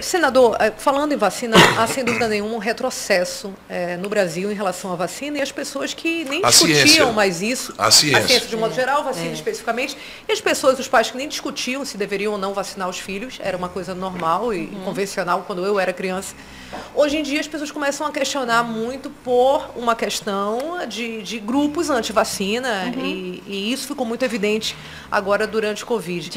Senador, falando em vacina, há sem dúvida nenhuma um retrocesso no Brasil em relação à vacina e as pessoas que nem discutiam mais isso, a ciência de modo geral, vacina especificamente, e as pessoas, os pais que nem discutiam se deveriam ou não vacinar os filhos, era uma coisa normal e convencional quando eu era criança. Hoje em dia as pessoas começam a questionar muito por uma questão de grupos anti-vacina e isso ficou muito evidente agora durante o Covid.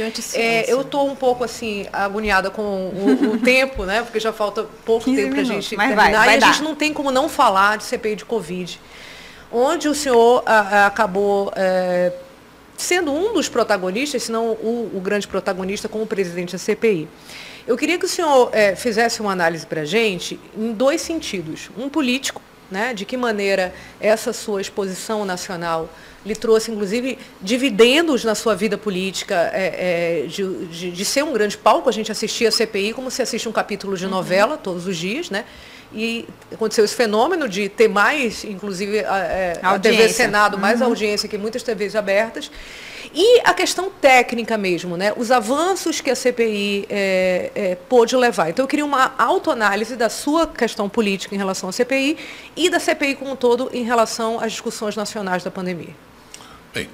Eu estou um pouco assim agoniada com o tempo, né? Porque já falta pouco tempo para a gente terminar e a gente não tem como não falar de CPI de Covid, onde o senhor acabou sendo um dos protagonistas, se não o grande protagonista como presidente da CPI. Eu queria que o senhor fizesse uma análise para a gente em dois sentidos. Um político, né, de que maneira essa sua exposição nacional lhe trouxe, inclusive, dividendos na sua vida política, de ser um grande palco. A gente assistia a CPI como se assiste um capítulo de novela todos os dias, né? E aconteceu esse fenômeno de ter mais, inclusive, a TV Senado, mais audiência que muitas TVs abertas. E a questão técnica mesmo, né? Os avanços que a CPI pôde levar. Então, eu queria uma autoanálise da sua questão política em relação à CPI e da CPI como um todo em relação às discussões nacionais da pandemia. Bem,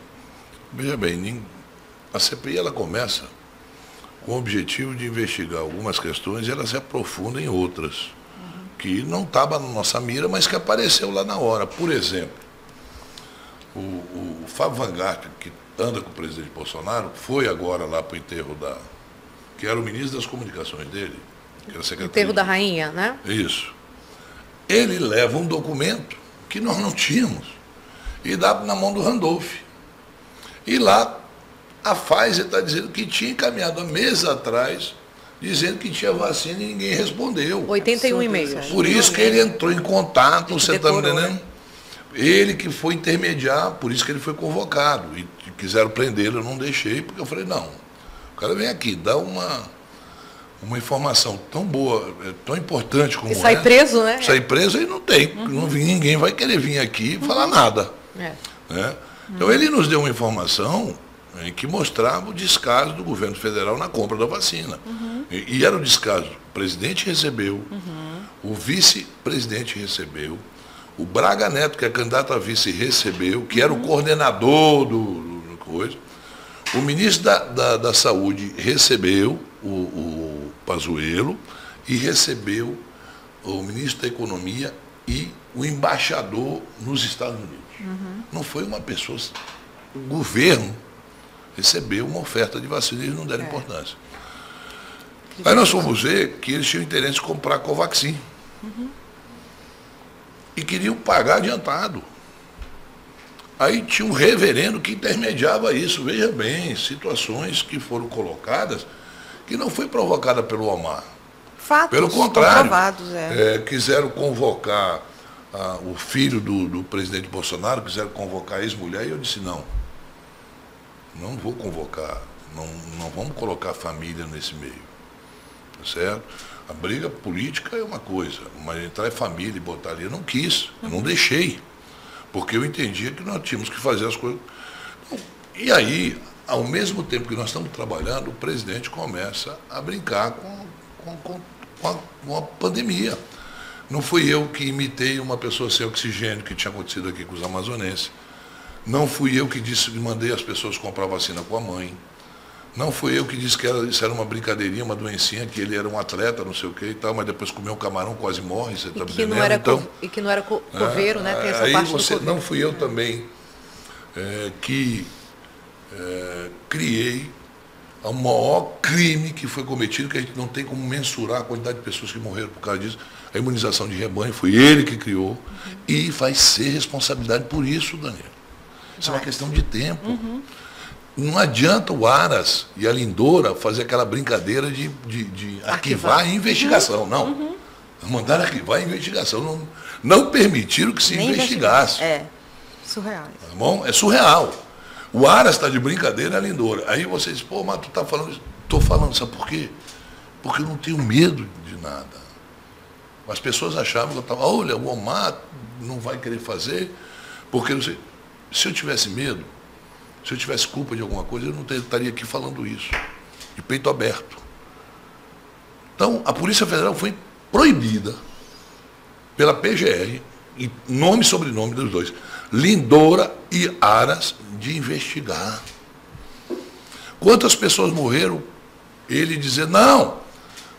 veja bem, a CPI ela começa com o objetivo de investigar algumas questões e ela se aprofunda em outras, que não estava na nossa mira, mas que apareceu lá na hora. Por exemplo, o Fábio Van Garten, que anda com o presidente Bolsonaro, foi agora lá para o enterro que era o ministro das comunicações dele, que era secretário. Enterro da rainha, né? Isso. Ele leva um documento que nós não tínhamos e dá na mão do Randolph. E lá a Pfizer está dizendo que tinha encaminhado há meses atrás, dizendo que tinha vacina e ninguém respondeu. 81 e-mails. Por isso que ele entrou em contato, você está me entendendo? Né? Ele que foi intermediar, por isso que ele foi convocado. E quiseram prendê-lo, eu não deixei, porque eu falei, não, o cara vem aqui, dá uma informação tão boa, tão importante como essa. E sai preso, né? Sai preso e não tem. Ninguém vai querer vir aqui e falar nada. Né? Então ele nos deu uma informação que mostrava o descaso do governo federal na compra da vacina. E era o descaso. O presidente recebeu, o vice-presidente recebeu, o Braga Neto, que é candidato a vice, recebeu, que era o coordenador do coisa. O ministro da Saúde recebeu o Pazuello e recebeu o ministro da Economia e o embaixador nos Estados Unidos. Não foi uma pessoa, o governo recebeu uma oferta de vacina e eles não deram importância. Aí nós fomos ver que eles tinham interesse em comprar a Covaxin. E queriam pagar adiantado. Aí tinha um reverendo que intermediava isso. Veja bem, situações que foram colocadas que não foi provocada pelo Omar. Fatos pelo contrário, comprovados. Quiseram convocar o filho do presidente Bolsonaro, quiseram convocar a ex-mulher, e eu disse, não vou convocar, não vamos colocar a família nesse meio. Tá certo? A briga política é uma coisa, mas entrar em família e botar ali, eu não quis, eu não deixei, porque eu entendia que nós tínhamos que fazer as coisas. E aí, ao mesmo tempo que nós estamos trabalhando, o presidente começa a brincar com a pandemia. Não fui eu que imitei uma pessoa sem oxigênio, que tinha acontecido aqui com os amazonenses. Não fui eu que mandei as pessoas comprar vacina com a mãe. Não fui eu que disse que isso era uma brincadeirinha, uma doencinha, que ele era um atleta, não sei o que e tal, mas depois comeu um camarão, quase morre, você está me entendendo? E que não era coveiro, né? Tem essa aí parte do coveiro. Não fui eu também que criei o maior crime que foi cometido, que a gente não tem como mensurar a quantidade de pessoas que morreram por causa disso. A imunização de rebanho, foi ele que criou, e vai ser responsabilidade por isso, Daniel. Isso é uma questão de tempo. Não adianta o Aras e a Lindora fazer aquela brincadeira de arquivar a investigação. Não. Mandaram arquivar a investigação. Não permitiram que se investigasse. Surreal. Tá bom? É surreal. O Aras está de brincadeira, a Lindora. Aí você diz, pô, mas tu está falando isso. Estou falando, sabe por quê? Porque eu não tenho medo de nada. As pessoas achavam que eu estava, olha, o Omar não vai querer fazer, porque não sei. Se eu tivesse medo, se eu tivesse culpa de alguma coisa, eu não estaria aqui falando isso, de peito aberto. Então, a Polícia Federal foi proibida pela PGR, em nome e sobrenome dos dois, Lindora e Aras, de investigar. Quantas pessoas morreram? Ele dizer, não,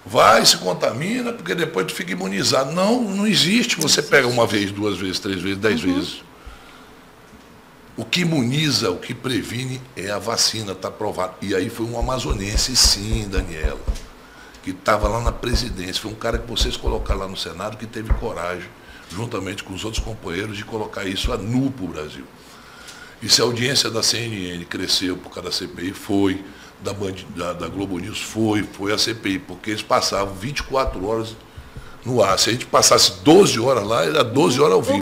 vai, se contamina, porque depois tu fica imunizado. Não, não existe. Você pega uma vez, 2 vezes, 3 vezes, 10 vezes. O que imuniza, o que previne é a vacina, está provado. E aí foi um amazonense, sim, Daniela, que estava lá na presidência. Foi um cara que vocês colocaram lá no Senado, que teve coragem, juntamente com os outros companheiros, de colocar isso a nu para o Brasil. E se a audiência da CNN cresceu por causa da CPI, foi, da Globo News, foi a CPI, porque eles passavam 24 horas no ar. Se a gente passasse 12 horas lá, era 12 horas ao vivo.